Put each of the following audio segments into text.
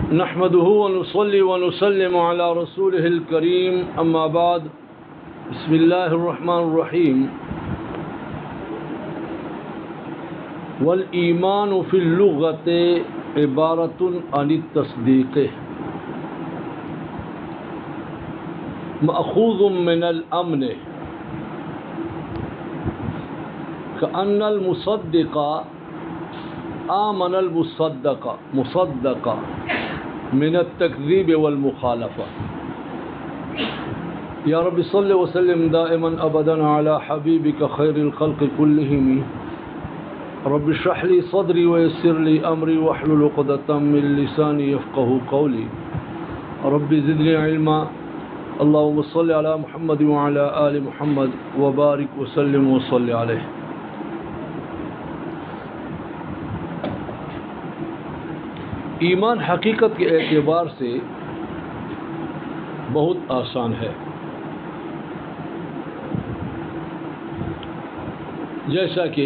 نحمده ونصلي ونسلم على رسوله الكريم اما بعد بسم الله الرحمن الرحيم والإيمان في اللغة عبارة عن التصديق مأخوذ من الأمن كأن المصدق آمن المصدق من التكذيب والمخالفة. يا رب صل وسلم دائما أبدا على حبيبك خير الخلق كلهم. رب اشرح لي صدري ويسر لي أمري واحلل عقدة من لساني يفقه قولي. رب زدني علما. اللهم صل على محمد وعلى آل محمد وبارك وسلم وصل عليه. ایمان حقیقت کے اعتبار سے بہت آسان ہے. جیسا کہ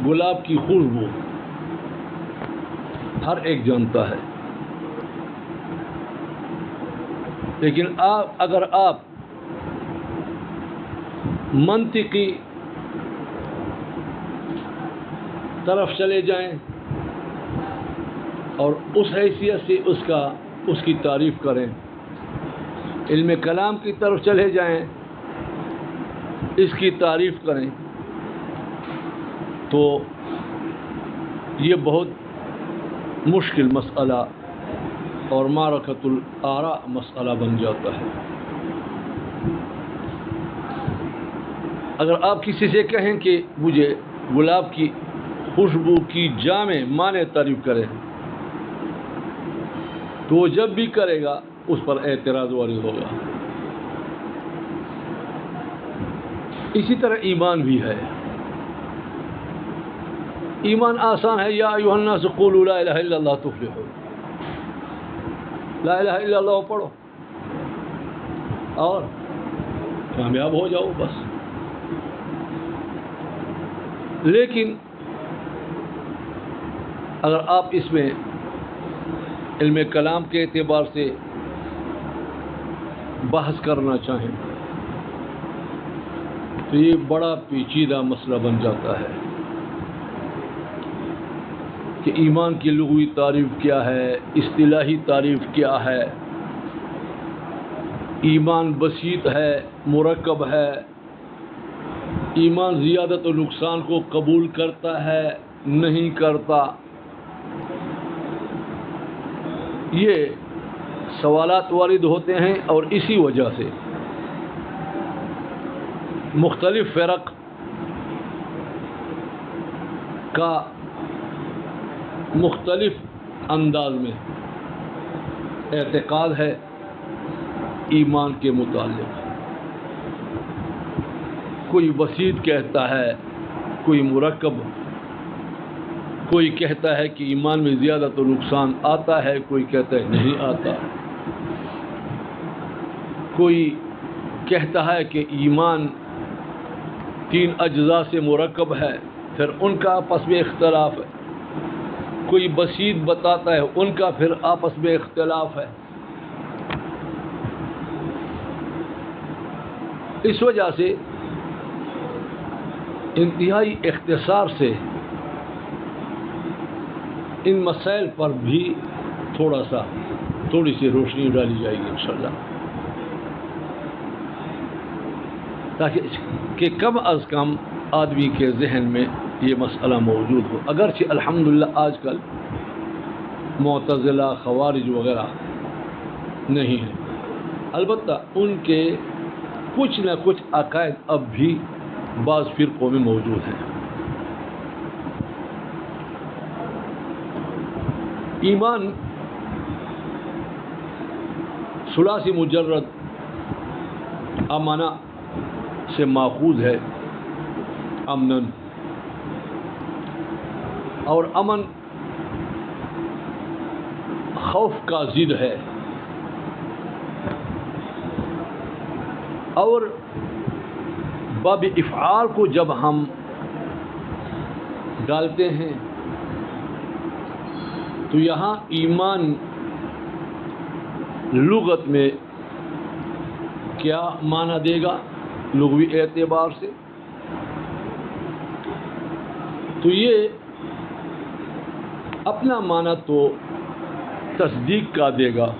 گلاب کی خوشبو ہر ایک جانتا ہے، لیکن اگر آپ منطقی طرف چلے جائیں اور اس حیثیت سے اس کی تعریف کریں، علم کلام کی طرف چلے جائیں، اس کی تعریف کریں، تو یہ بہت مشکل مسئلہ اور معرکۃ الآراء مسئلہ بن جاتا ہے. اگر آپ کسی سے کہیں کہ مجھے گلاب کی خوشبو کی جامع معنی تعریف کریں، تو وہ جب بھی کرے گا اس پر اعتراض وارد ہوگا. اسی طرح ایمان بھی ہے. ایمان آسان ہے. یا ایھا الناس قولوا لا الہ الا اللہ تفلحوا. لا الہ الا اللہ پڑھو اور کامیاب ہو جاؤ بس. لیکن اگر آپ اس میں علم کلام کے اعتبار سے بحث کرنا چاہیں تو یہ بڑا پیچیدہ مسئلہ بن جاتا ہے کہ ایمان کی لغوی تعریف کیا ہے، اصطلاحی تعریف کیا ہے. ایمان بسیط ہے، مرکب ہے. ایمان زیادت و نقصان کو قبول کرتا ہے، نہیں کرتا. یہ سوالات وارد ہوتے ہیں اور اسی وجہ سے مختلف فرق کا مختلف انداز میں اعتقاد ہے ایمان کے متعلق. کوئی بسیط کہتا ہے، کوئی مرکب، کوئی کہتا ہے کہ ایمان میں زیادہ تو نقصان آتا ہے، کوئی کہتا ہے نہیں آتا. کوئی کہتا ہے کہ ایمان 3 اجزاء سے مرکب ہے، پھر ان کا آپس میں اختلاف ہے. کوئی بسیط بتاتا ہے، ان کا پھر آپس میں اختلاف ہے. اس وجہ سے انتہائی اختصار سے ان مسائل پر بھی تھوڑی سی روشنی ڈالی جائے گی انشاءاللہ، تاکہ کہ کم از کم آدمی کے ذہن میں یہ مسئلہ موجود ہو. اگرچہ الحمدللہ آج کل معتزلہ، خوارج وغیرہ نہیں ہیں، البتہ ان کے کچھ نہ کچھ عقائد اب بھی بعض فرقوں میں موجود ہیں. ایمان ثلاثی مجرد امانہ سے ماخوذ ہے، امنن، اور امن خوف کا ضد ہے. اور باب افعال کو جب ہم ڈالتے ہیں تو یہاں ایمان لغت میں کیا معنی دے گا لغوی اعتبار سے؟ تو یہ اپنا معنی تو تصدیق کا دے گا،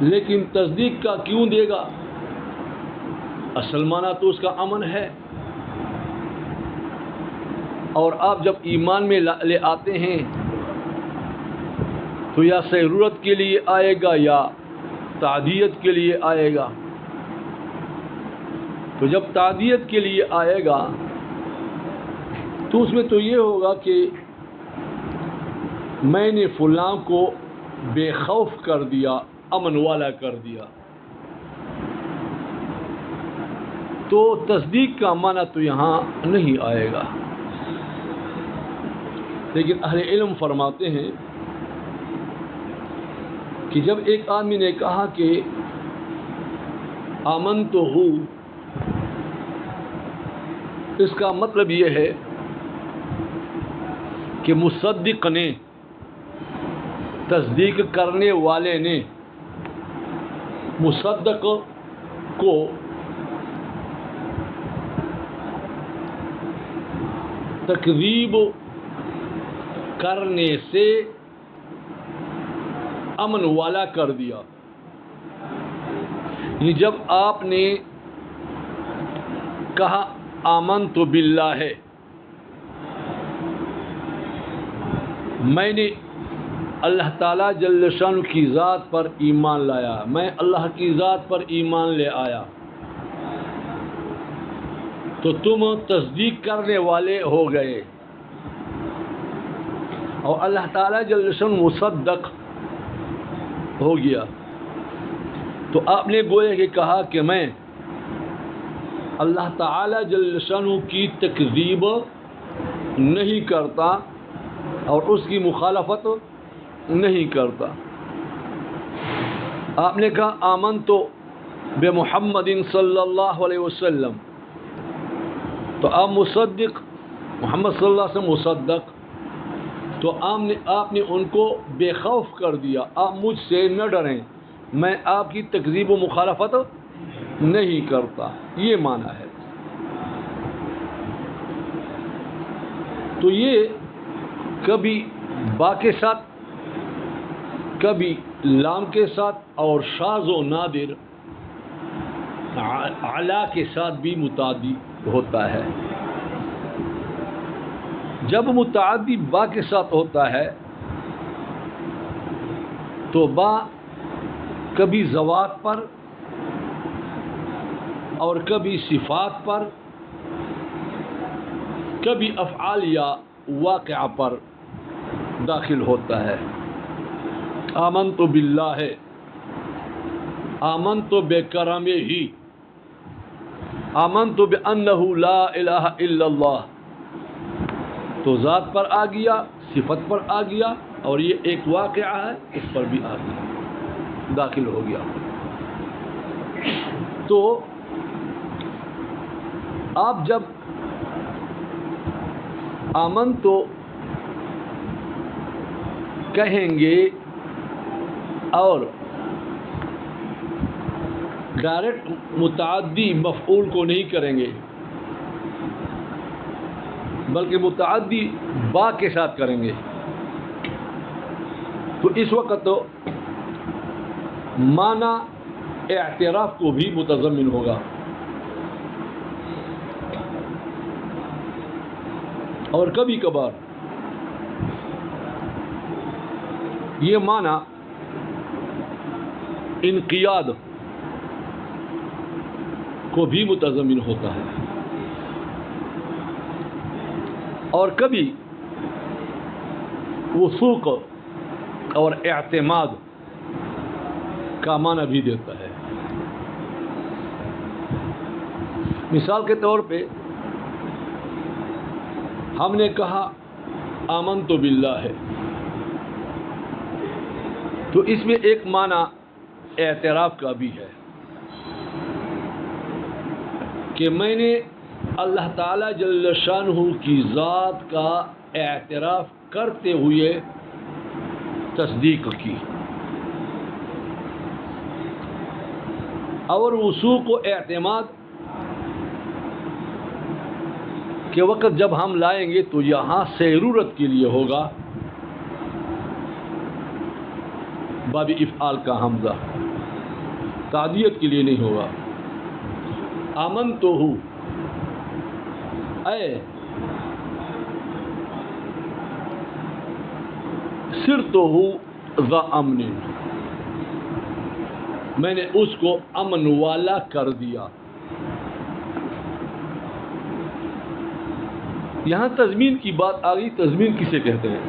لیکن تصدیق کا کیوں دے گا؟ اصل معنی تو اس کا امن ہے، اور آپ جب ایمان میں لے آتے ہیں تو یا ضرورت کے لیے آئے گا یا تعدیت کے لیے آئے گا۔ تو جب تعدیت کے لیے آئے گا تو اس میں تو یہ ہوگا کہ میں نے فلاں کو بے خوف کر دیا، امن والا کر دیا۔ تو تصدیق کا معنی تو یہاں نہیں آئے گا، لیکن اہل علم فرماتے ہیں کہ جب ایک آدمی نے کہا کہ آمن تو ہوں، اس کا مطلب یہ ہے کہ مصدق نے، تصدیق کرنے والے نے مصدق کو تکذیب کرنے سے امن والا کر دیا۔ یعنی جب آپ نے کہا آمنت باللہ ہے، میں نے اللہ تعالیٰ جل شانہ کی ذات پر ایمان لایا، میں اللہ کی ذات پر ایمان لے آیا، تو تم تصدیق کرنے والے ہو گئے، اور اللہ تعالیٰ جل شانہ مصدق ہو گیا۔ تو آپ نے گویا کہ کہا کہ میں اللہ تعالیٰ جل شانہ کی تکذیب نہیں کرتا اور اس کی مخالفت نہیں کرتا۔ آپ نے کہا آمنت بے محمد صلی اللہ علیہ وسلم، تو آپ مصدق، محمد صلی اللہ علیہ وسلم مصدق، تو آپ نے ان کو بے خوف کر دیا، آپ مجھ سے نہ ڈریں، میں آپ کی تکذیب و مخالفت نہیں کرتا، یہ معنی ہے۔ تو یہ کبھی با کے ساتھ، کبھی لام کے ساتھ، اور شاذ و نادر علا کے ساتھ بھی متعدی ہوتا ہے۔ جب متعدی با کے ساتھ ہوتا ہے تو با کبھی ذوات پر اور کبھی صفات پر، کبھی افعال یا واقعہ پر داخل ہوتا ہے۔ آمنت باللہ ہے، آمنت بکرمہ ہی، آمنت بانہ لا الہ الا اللہ، تو ذات پر آ گیا، صفت پر آ گیا، اور یہ ایک واقعہ ہے اس پر بھی آ گیا، داخل ہو گیا۔ تو آپ جب آمن تو کہیں گے اور ڈائریکٹ متعدی مفعول کو نہیں کریں گے، بلکہ متعدی با کے ساتھ کریں گے، تو اس وقت معنی اعتراف کو بھی متضمن ہوگا، اور کبھی کبھار یہ معنی انقیاد کو بھی متضمن ہوتا ہے، اور کبھی وثوق اور اعتماد کا معنی بھی دیتا ہے۔ مثال کے طور پہ ہم نے کہا آمنت باللہ ہے، تو اس میں ایک معنی اعتراف کا بھی ہے کہ میں نے اللہ تعالیٰ جل شانہ کی ذات کا اعتراف کرتے ہوئے تصدیق کی. اور وثوق و اعتماد کے وقت جب ہم لائیں گے تو یہاں سیرورت کے لیے ہوگا باب افعال کا حمزہ، تعدیت کے لیے نہیں ہوگا. آمنتہ اے صرتہ ذا امن، میں نے اس کو امن والا کر دیا. یہاں تضمین کی بات آ گئی. تضمین کسے کہتے ہیں؟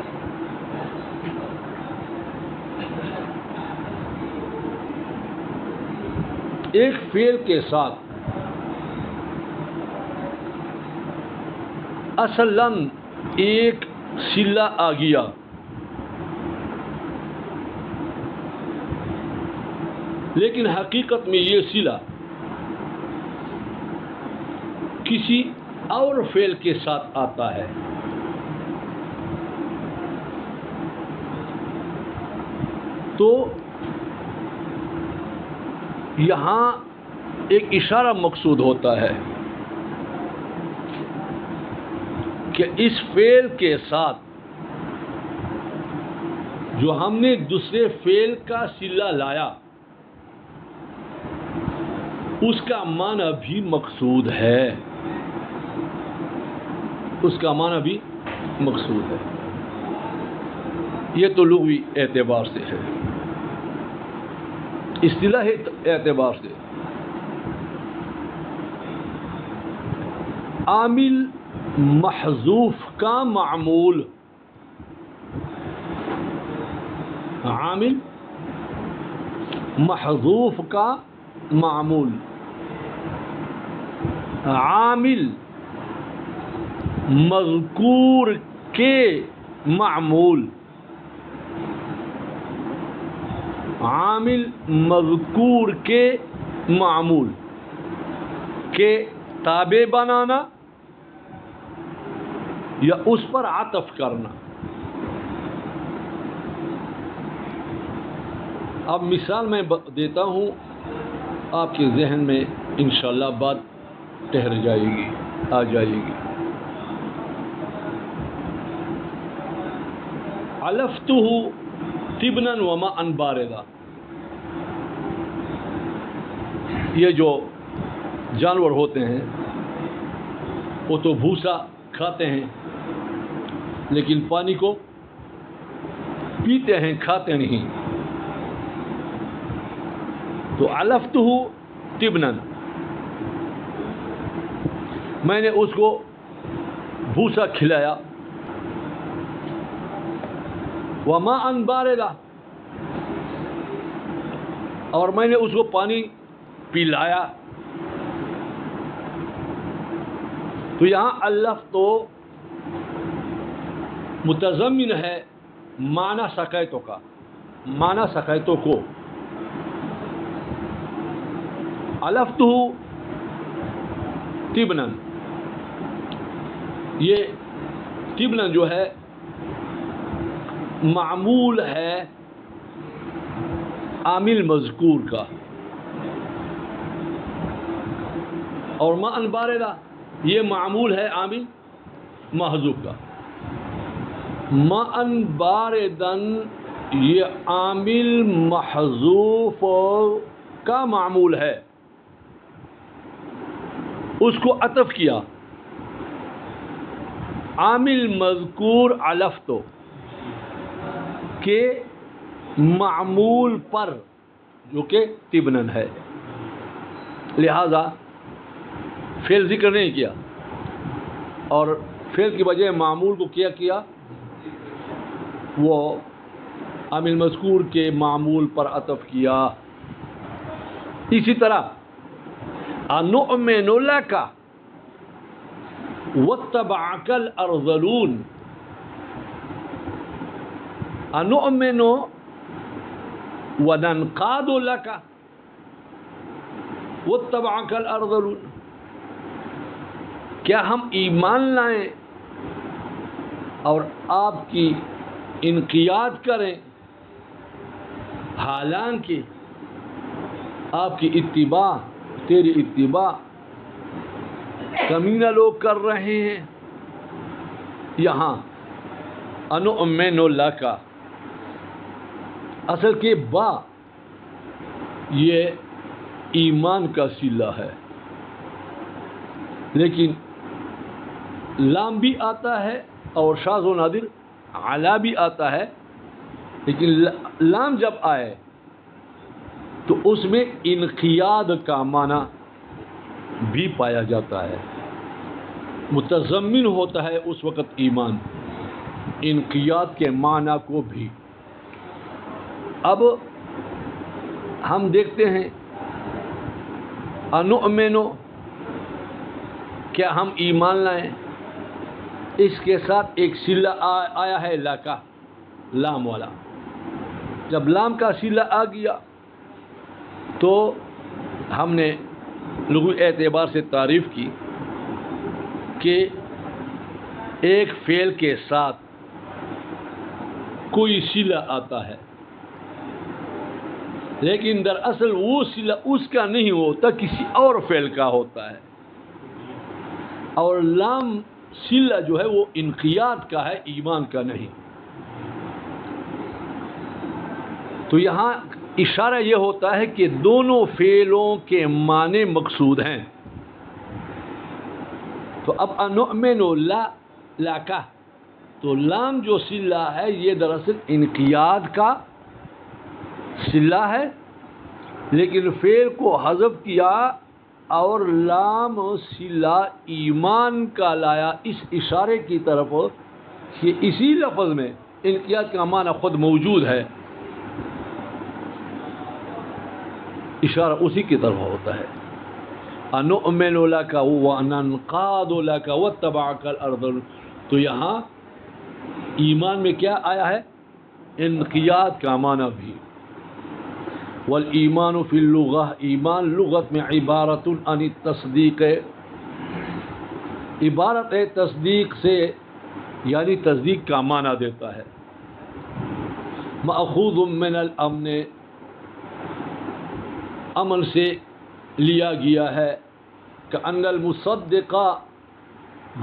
ایک فعل کے ساتھ اصلاً ایک صلہ آ گیا، لیکن حقیقت میں یہ صلہ کسی اور فعل کے ساتھ آتا ہے. تو یہاں ایک اشارہ مقصود ہوتا ہے کہ اس فعل کے ساتھ جو ہم نے دوسرے فعل کا صلہ لایا اس کا معنی بھی مقصود ہے، اس کا معنی بھی مقصود ہے. یہ تو لغوی اعتبار سے ہے. اصطلاحی اعتبار سے عامل محذوف کا معمول، عامل محذوف کا معمول، عامل مذکور کے معمول، عامل مذکور کے معمول کے تابع بنانا یا اس پر عطف کرنا. اب مثال میں دیتا ہوں، آپ کے ذہن میں انشاءاللہ بات ٹھہر جائے گی، آ جائے گی. علفتہ طبنا وماء باردا، یہ جو جانور ہوتے ہیں وہ تو بھوسا کھاتے ہیں لیکن پانی کو پیتے ہیں، کھاتے نہیں. تو علفتہ طبنا، میں نے اس کو بھوسا کھلایا. وماء باردا، اور میں نے اس کو پانی پلایا. تو یہاں اللفظ تو متضمن ہے معنی سقیتوں کا، معنی سقیتوں کو. علفتہ طبنا، یہ طبنا جو ہے معمول ہے عامل مذکور کا، اور ماء باردا یہ معمول ہے عامل محذوف کا. ماء باردن یہ عامل محذوف کا معمول ہے، اس کو عطف کیا. عامل مذکور علفتو کے معمول پر جو کہ طبنن ہے، لہذا فعل ذکر نہیں کیا اور فعل کی بجائے معمول کو کیا وہ عامل مذکور کے معمول پر عطف کیا. اسی طرح انؤمن لک واتبعک الارذلون، انؤمن وننقاد لک واتبعک الارذلون، کیا ہم ایمان لائیں اور آپ کی انقیاد کریں، حالانکہ آپ کی اتباع، تیری اتباع کمینہ لوگ کر رہے ہیں۔ یہاں انؤمن لک، اصل کے با یہ ایمان کا صلہ ہے، لیکن لام بھی آتا ہے اور شاذ و نادر علا بھی آتا ہے، لیکن لام جب آئے تو اس میں انقیاد کا معنی بھی پایا جاتا ہے، متضمن ہوتا ہے اس وقت ایمان، انقیاد کے معنی کو بھی۔ اب ہم دیکھتے ہیں انؤمن، کیا ہم ایمان لائیں؟ اس کے ساتھ ایک صلہ آیا ہے لا کا، لام والا۔ جب لام کا صلہ آ گیا تو ہم نے لغوی اعتبار سے تعریف کی کہ ایک فعل کے ساتھ کوئی صلہ آتا ہے، لیکن دراصل وہ صلہ اس کا نہیں ہوتا، کسی اور فعل کا ہوتا ہے، اور لام صلہ جو ہے وہ انقیاد کا ہے، ایمان کا نہیں۔ تو یہاں اشارہ یہ ہوتا ہے کہ دونوں فعلوں کے معنی مقصود ہیں۔ تو اب انؤمن لا کا، تو لام جو صلہ ہے یہ دراصل انقیاد کا صلہ ہے، لیکن فعل کو حذف کیا اور لام صلہ ایمان کا لایا، اس اشارے کی طرف کہ اسی لفظ میں انقیاد کا معنی خود موجود ہے، اشارہ اسی کی طرف ہوتا ہے۔ انؤمن لک وننقاد لک واتبعک الارذل، تو یہاں ایمان میں کیا آیا ہے؟ انقیاد کا معنی بھی۔ والایمان فی اللغہ، ایمان لغت میں عبارت عن التصدیق، عبارت ہے تصدیق سے، یعنی تصدیق کا معنی دیتا ہے۔ مأخوذ من الامن، امن سے لیا گیا ہے، کأن المصدق،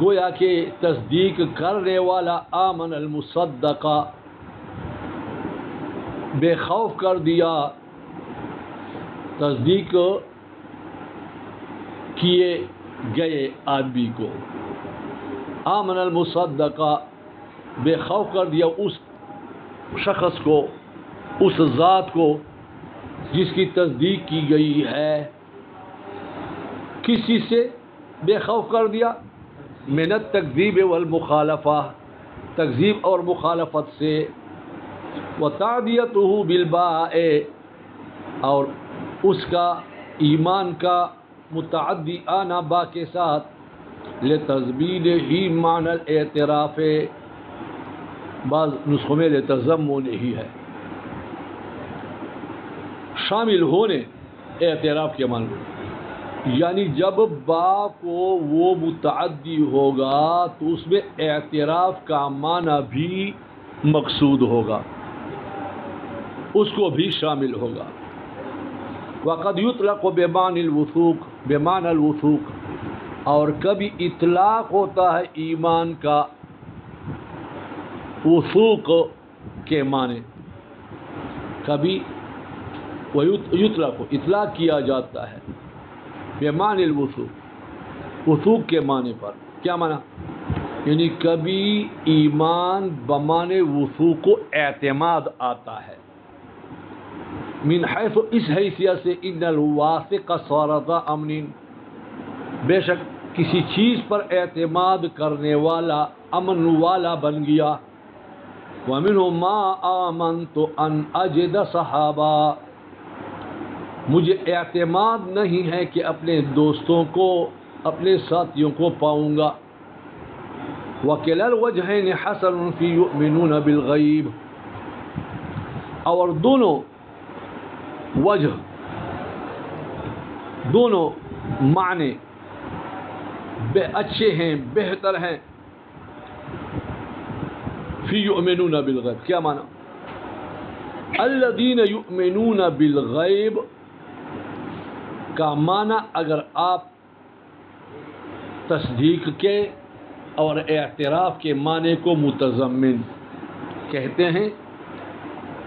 گویا کہ تصدیق کرنے والا، آمن المصدق، بے خوف کر دیا تصدیق کیے گئے آدمی کو، آمن المصدق، بے خوف کر دیا اس شخص کو، اس ذات کو جس کی تصدیق کی گئی ہے۔ کس چیز سے بے خوف کر دیا؟ من التکذیب والمخالفہ، تکذیب اور مخالفت سے، وتعدیتہ بالباء، اور اس کا ایمان کا متعدی آنا با کے ساتھ، لتضمین ہی معنی الاعتراف، بعض نسخوں میں لتضمن ہی ہے، شامل ہونے اعتراف کے معنی، یعنی جب با کو وہ متعدی ہوگا تو اس میں اعتراف کا معنی بھی مقصود ہوگا، اس کو بھی شامل ہوگا۔ وقد یطلق بمعنی الوثوق، بمعنی الوثوق، اور کبھی اطلاق ہوتا ہے ایمان کا وثوق کے معنی، کبھی یطلق، اطلاق کیا جاتا ہے بمعنی الوثوق، وثوق کے معنی پر۔ کیا معنی؟ یعنی کبھی ایمان بمعنی وثوق و اعتماد آتا ہے، من حیث، اس حیثیت سے، ان الواثق صار ذا امن، بے شک کسی چیز پر اعتماد کرنے والا امن والا بن گیا۔ ومنہ ما آمنت ان اجد صحابہ، مجھے اعتماد نہیں ہے کہ اپنے دوستوں کو، اپنے ساتھیوں کو پاؤں گا۔ وکلا الوجہین حسن فی یؤمنون بالغیب، اور دونوں وجہ، دونوں معنی اچھے ہیں، بہتر ہیں فی یؤمنون بالغیب کیا معنی؟ الذین یؤمنون بالغیب کا معنی اگر آپ تصدیق کے اور اعتراف کے معنی کو متضمن کہتے ہیں،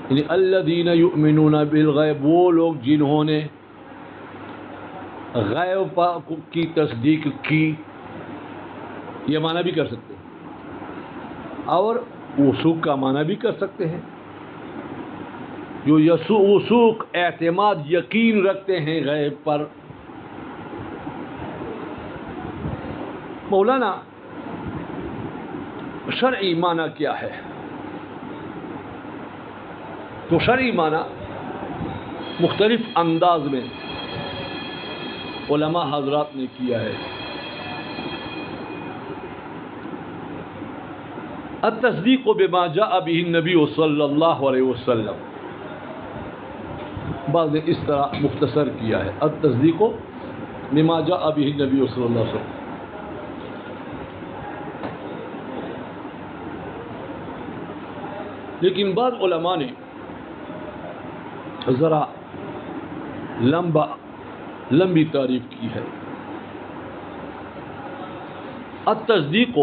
یعنی الذین یؤمنون بالغیب وہ لوگ جنہوں نے غیب کی تصدیق کی، یہ معنی بھی کر سکتے ہیں، اور وثوق کا معنی بھی کر سکتے ہیں، جو وثوق اعتماد یقین رکھتے ہیں غیب پر۔ مولانا شرعی معنی کیا ہے؟ تو شرعی معنی مختلف انداز میں علماء حضرات نے کیا ہے۔ التصدیق بما جاء به النبی صلی اللہ علیہ وسلم، بعض نے اس طرح مختصر کیا ہے، التصدیق بما جاء به النبی صلی اللہ علیہ وسلم۔ لیکن بعض علماء نے ذرا لمبی تعریف کی ہے۔ التصدیق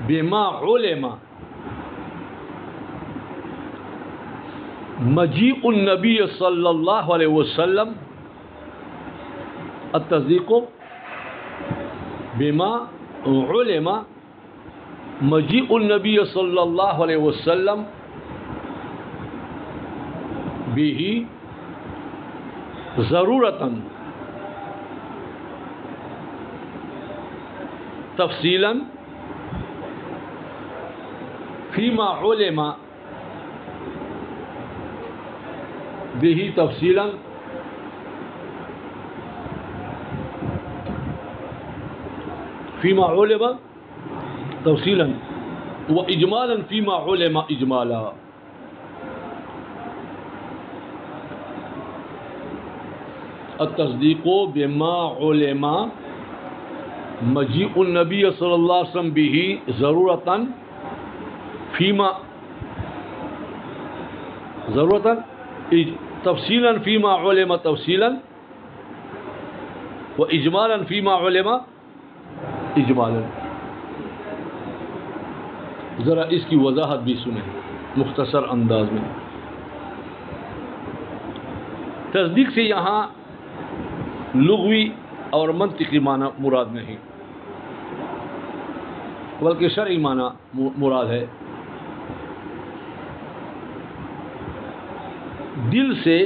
بما علم مجیء النبی صلی اللہ علیہ وسلم، التصدیق بما علم مجیء النبی صلی اللہ علیہ وسلم به ضرورتاً تفصیلاً فیما علم به تفصیلاً فیما علم تفصیلاً واجمالاً فیما علم اجمالا۔ التصدیق بما علم مجیء النبی صلی اللہ علیہ وسلم به ضرورتاً فیما تفصیلاً فیما علم تفصیلاً و اجمالاً فیما علم اجمالاً۔ ذرا اس کی وضاحت بھی سنیں مختصر انداز میں۔ تصدیق سے یہاں لغوی اور منطقی معنی مراد نہیں، بلکہ شرعی معنی مراد ہے۔ دل سے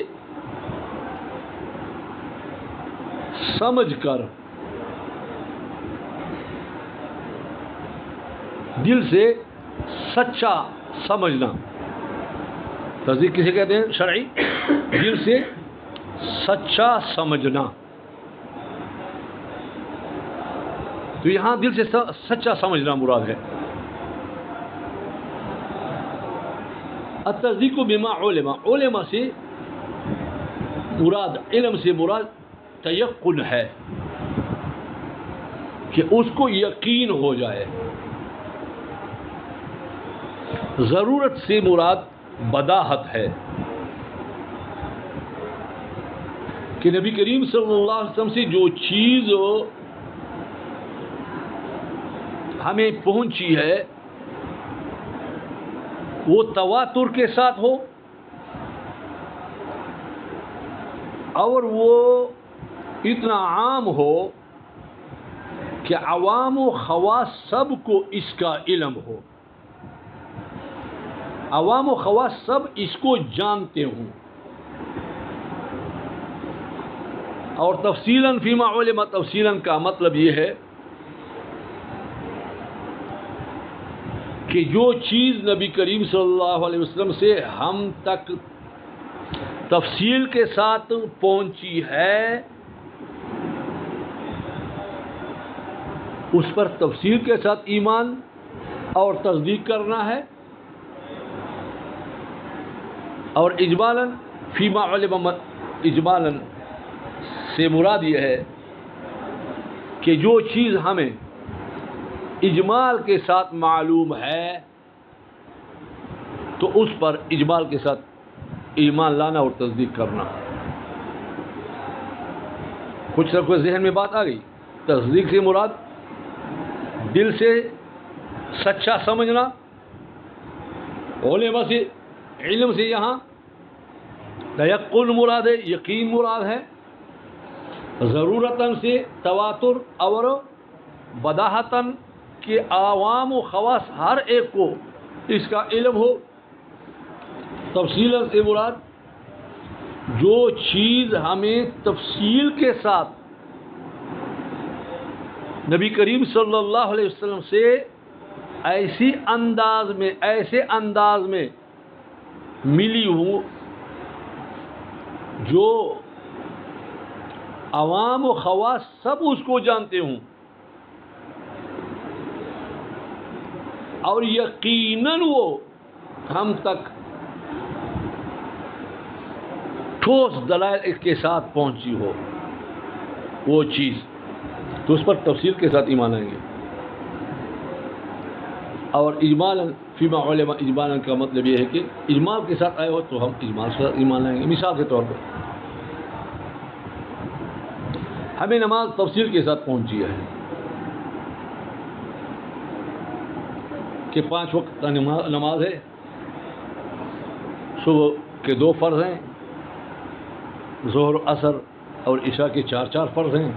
سمجھ کر، دل سے سچا سمجھنا، تصدیق کسے کہتے ہیں شرعی؟ دل سے سچا سمجھنا۔ تو یہاں دل سے سچا سمجھنا مراد ہے۔ التصدیق بما علم، علم سے مراد، علم سے مراد تیقن ہے کہ اس کو یقین ہو جائے۔ ضرورت سے مراد بداہت ہے کہ نبی کریم صلی اللہ علیہ وسلم سے جو چیز ہمیں پہنچی ہے وہ تواتر کے ساتھ ہو اور وہ اتنا عام ہو کہ عوام و خواص سب کو اس کا علم ہو، عوام و خواص سب اس کو جانتے ہوں۔ اور تفصیلاً فیما علم تفصیلاً کا مطلب یہ ہے کہ جو چیز نبی کریم صلی اللہ علیہ وسلم سے ہم تک تفصیل کے ساتھ پہنچی ہے اس پر تفصیل کے ساتھ ایمان اور تصدیق کرنا ہے، اور اجمالاً فیما علم، اجمالاً سے مراد یہ ہے کہ جو چیز ہمیں اجمال کے ساتھ معلوم ہے تو اس پر اجمال کے ساتھ ایمان لانا اور تصدیق کرنا. کچھ نہ کچھ ذہن میں بات آ گئی. تصدیق سے مراد دل سے سچا سمجھنا، علماء سے علم سے یہاں تیقن مراد ہے، یقین مراد ہے. ضرورتاً سے تواتر اور بداہتاً کہ عوام و خواص ہر ایک کو اس کا علم ہو. تفصیلاً سے مراد جو چیز ہمیں تفصیل کے ساتھ نبی کریم صلی اللہ علیہ وسلم سے ایسے انداز میں ملی ہوں جو عوام و خواص سب اس کو جانتے ہوں، اور یقیناً وہ ہم تک ٹھوس دلائل کے ساتھ پہنچی ہو وہ چیز، تو اس پر تفصیل کے ساتھ ایمان لائیں گے. اور اجمالاً فیما علما اجمالاً کا مطلب یہ ہے کہ اجمال کے ساتھ آئے ہو تو ہم اجمال سے ایمان لائیں گے. مثال کے طور پر ہمیں نماز تفصیل کے ساتھ پہنچی ہے کہ 5 وقت کا نماز ہے، صبح کے 2 فرض ہیں، ظہر عصر اور عشاء کے 4 فرض ہیں،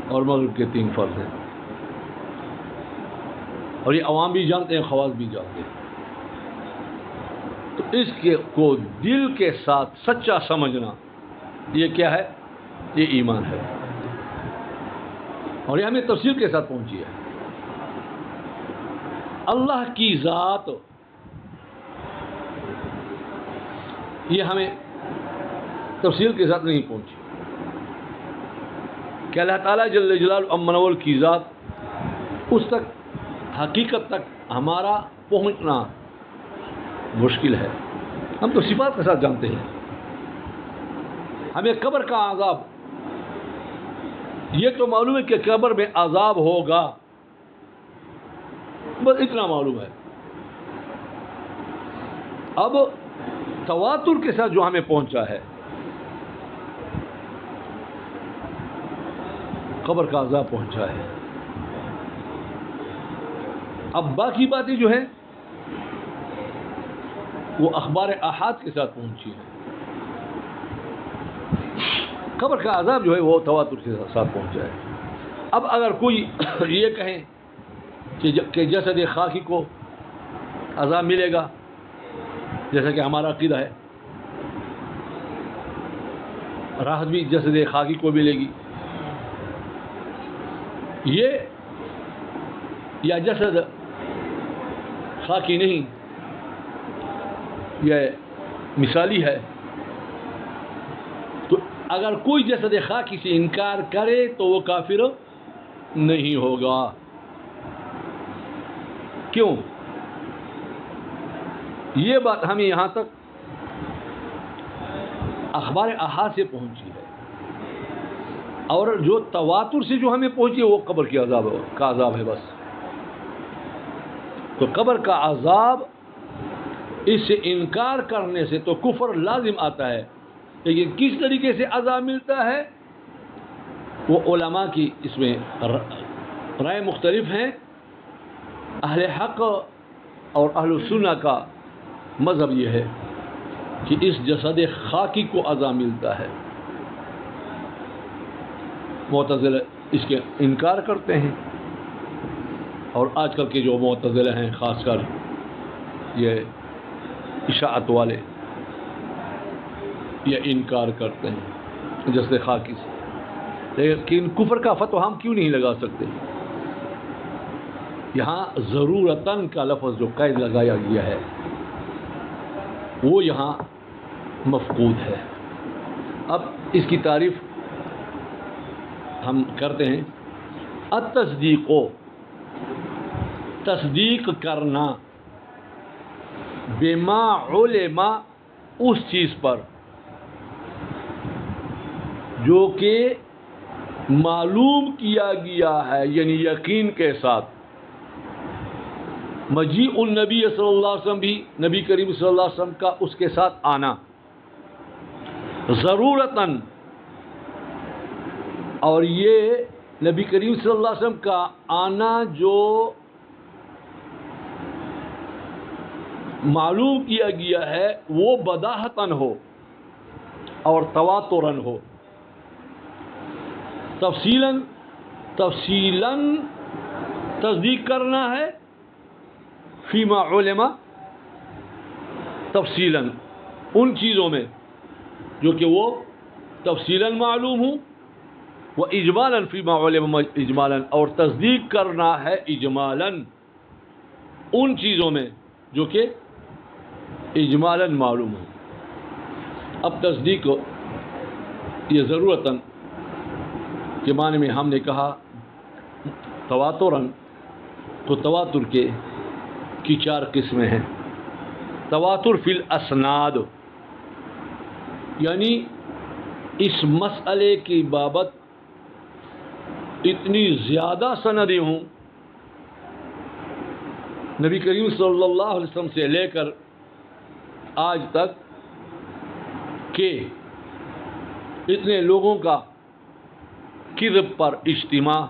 اور مغرب کے 3 فرض ہیں. اور یہ عوام بھی جانتے ہیں، خواص بھی جانتے ہیں. تو اس کو دل کے ساتھ سچا سمجھنا یہ کیا ہے؟ یہ ایمان ہے. اور یہ ہمیں تفصیل کے ساتھ پہنچی ہے. اللہ کی ذات یہ ہمیں تفصیل کے ساتھ نہیں پہنچی کہ اللہ تعالیٰ جل جلالہ منور کی ذات اس تک حقیقت تک ہمارا پہنچنا مشکل ہے. ہم تو صفات کے ساتھ جانتے ہیں. ہمیں قبر کا عذاب یہ تو معلوم ہے کہ قبر میں عذاب ہوگا، بس اتنا معلوم ہے. اب تواتر کے ساتھ جو ہمیں پہنچا ہے قبر کا عذاب پہنچا ہے. اب باقی باتیں جو ہیں وہ اخبار احاد کے ساتھ پہنچی ہیں. قبر کا عذاب جو ہے وہ تواتر کے ساتھ پہنچا ہے. اب اگر کوئی یہ کہیں کہ جسد خاکی کو عذاب ملے گا، جیسا کہ ہمارا عقیدہ ہے، راحت بھی جسد خاکی کو ملے گی، یہ یا جسد خاکی نہیں، یہ مثالی ہے. تو اگر کوئی جسد خاکی سے انکار کرے تو وہ کافر نہیں ہوگا. کیوں؟ یہ بات ہمیں یہاں تک اخبار احاد سے پہنچی ہے، اور جو تواتر سے جو ہمیں پہنچی وہ قبر کی عذاب ہے بس. تو قبر کا عذاب اس سے انکار کرنے سے تو کفر لازم آتا ہے، لیکن کس طریقے سے عذاب ملتا ہے وہ علماء کی اس میں رائے مختلف ہیں. اہل حق اور اہل سنہ کا مذہب یہ ہے کہ اس جسد خاکی کو عذاب ملتا ہے. معتزلہ اس کے انکار کرتے ہیں، اور آج کل کے جو معتزلہ ہیں خاص کر یہ اشاعت والے یہ انکار کرتے ہیں جسد خاکی سے. لیکن کفر کا فتویٰ ہم کیوں نہیں لگا سکتے؟ یہاں ضرورتاً کا لفظ جو قید لگایا گیا ہے وہ یہاں مفقود ہے. اب اس کی تعریف ہم کرتے ہیں. التصدیق، تصدیق کرنا، بما علم، اس چیز پر جو کہ معلوم کیا گیا ہے، یعنی یقین کے ساتھ. مجیء النبی صلی اللہ علیہ وسلم بھی نبی کریم صلی اللہ علیہ وسلم کا اس کے ساتھ آنا ضرورتاً، اور یہ نبی کریم صلی اللہ علیہ وسلم کا آنا جو معلوم کیا گیا ہے وہ بداہتاً ہو اور تواتراً ہو. تفصیلاً تصدیق کرنا ہے، فیما علم تفصیلاً ان چیزوں میں جو کہ وہ تفصیلاً معلوم ہوں، وہ اجمالاً فیما علم اجمالاً، اور تصدیق کرنا ہے اجمالاً ان چیزوں میں جو کہ اجمالاً معلوم ہوں. اب تصدیق یہ ضرورتاً کے معنی میں ہم نے کہا تواتراً، تو تواتر کی 4 قسمیں ہیں. تواتر فی الاسناد، یعنی اس مسئلے کی بابت اتنی زیادہ سندیں ہوں نبی کریم صلی اللہ علیہ وسلم سے لے کر آج تک کہ اتنے لوگوں کا کذب پر اجتماع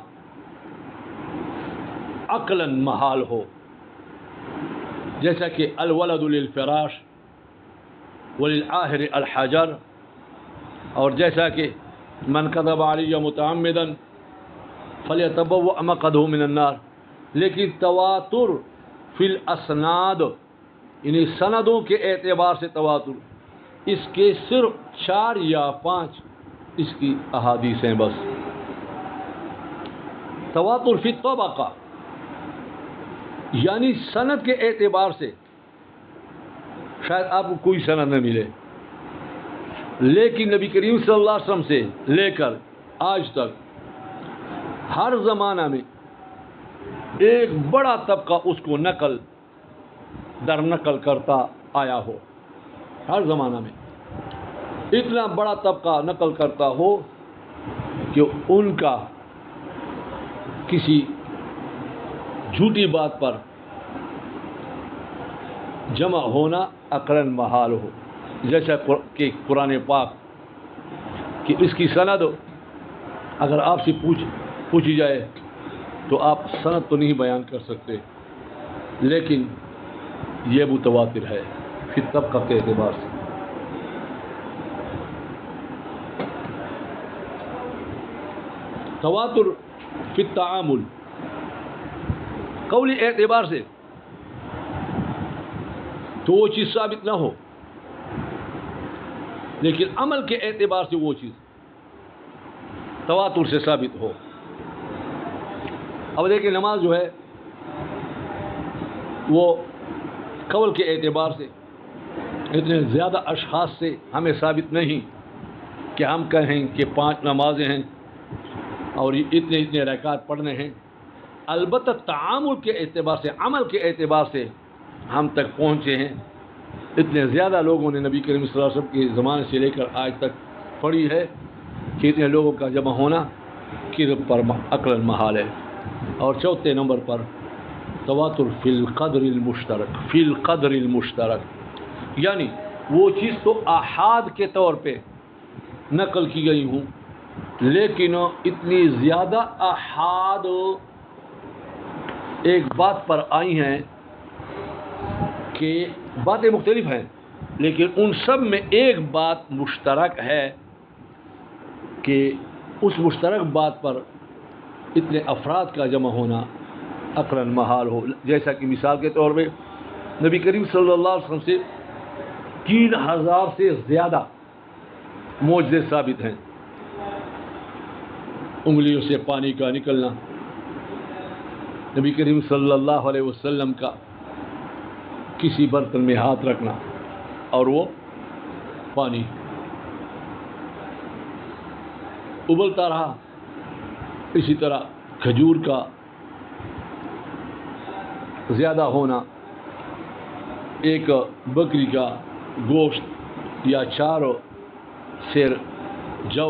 عقلاً محال ہو، جیسا کہ الولد للفراش وللآخر الحجر، اور جیسا کہ من کذب علی متعمدا فلیتبوأ مقعدہ من النار. لیکن تواتر فی الاسناد، یعنی سندوں کے اعتبار سے تواتر، اس کے صرف 4 یا 5 اس کی احادیث ہیں بس. تواتر فی الطبقہ، یعنی سند کے اعتبار سے شاید آپ کو کوئی سند نہ ملے، لیکن نبی کریم صلی اللہ علیہ وسلم سے لے کر آج تک ہر زمانہ میں ایک بڑا طبقہ اس کو نقل در نقل کرتا آیا ہو. ہر زمانہ میں اتنا بڑا طبقہ نقل کرتا ہو کہ ان کا کسی جھوٹی بات پر جمع ہونا عقلاً محال ہو. جیسا کہ قرآن پاک کہ اس کی سند اگر آپ سے پوچھی جائے تو آپ سند تو نہیں بیان کر سکتے، لیکن یہ متواتر ہے پھر طبقہ کے اعتبار سے. تواتر فی التعامل، قولی اعتبار سے تو وہ چیز ثابت نہ ہو، لیکن عمل کے اعتبار سے وہ چیز تواتر سے ثابت ہو. اب دیکھیں نماز جو ہے وہ قول کے اعتبار سے اتنے زیادہ اشخاص سے ہمیں ثابت نہیں کہ ہم کہیں کہ 5 نمازیں ہیں اور یہ اتنے رکعات پڑھنے ہیں. البتہ تعامل کے اعتبار سے، عمل کے اعتبار سے ہم تک پہنچے ہیں. اتنے زیادہ لوگوں نے نبی کریم صلی اللہ علیہ وسلم کے زمانے سے لے کر آج تک پڑھی ہے کہ اتنے لوگوں کا جمع ہونا کذب پر عقلاً محال ہے. اور چوتھے نمبر پر تواتر فی القدر المشترک، فی القدر المشترک، یعنی وہ چیز تو احاد کے طور پہ نقل کی گئی ہوں، لیکن اتنی زیادہ احاد ایک بات پر آئی ہیں کہ باتیں مختلف ہیں، لیکن ان سب میں ایک بات مشترک ہے کہ اس مشترک بات پر اتنے افراد کا جمع ہونا عقلاً محال ہو. جیسا کہ مثال کے طور پہ نبی کریم صلی اللہ علیہ وسلم سے 3000 سے زیادہ معجزے ثابت ہیں. انگلیوں سے پانی کا نکلنا، نبی کریم صلی اللہ علیہ وسلم کا کسی برتن میں ہاتھ رکھنا اور وہ پانی ابلتا رہا. اسی طرح کھجور کا زیادہ ہونا، ایک بکری کا گوشت یا 4 سیر جو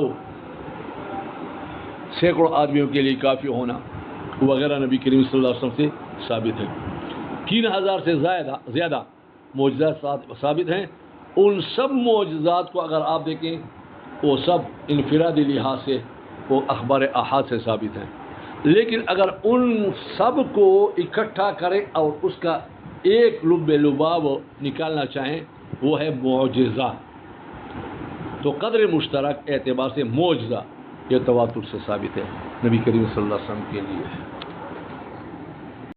سینکڑوں آدمیوں کے لیے کافی ہونا وغیرہ نبی کریم صلی اللہ علیہ وسلم سے ثابت ہے۔ 3000 سے زیادہ معجزات ثابت ہیں۔ ان سب معجزات کو اگر آپ دیکھیں وہ سب انفرادی لحاظ سے وہ اخبار احاد سے ثابت ہیں، لیکن اگر ان سب کو اکٹھا کریں اور اس کا ایک لب لباب نکالنا چاہیں وہ ہے معجزہ، تو قدر مشترک اعتبار سے معجزہ یہ تواتر سے ثابت ہے نبی کریم صلی اللہ علیہ وسلم کے لیے۔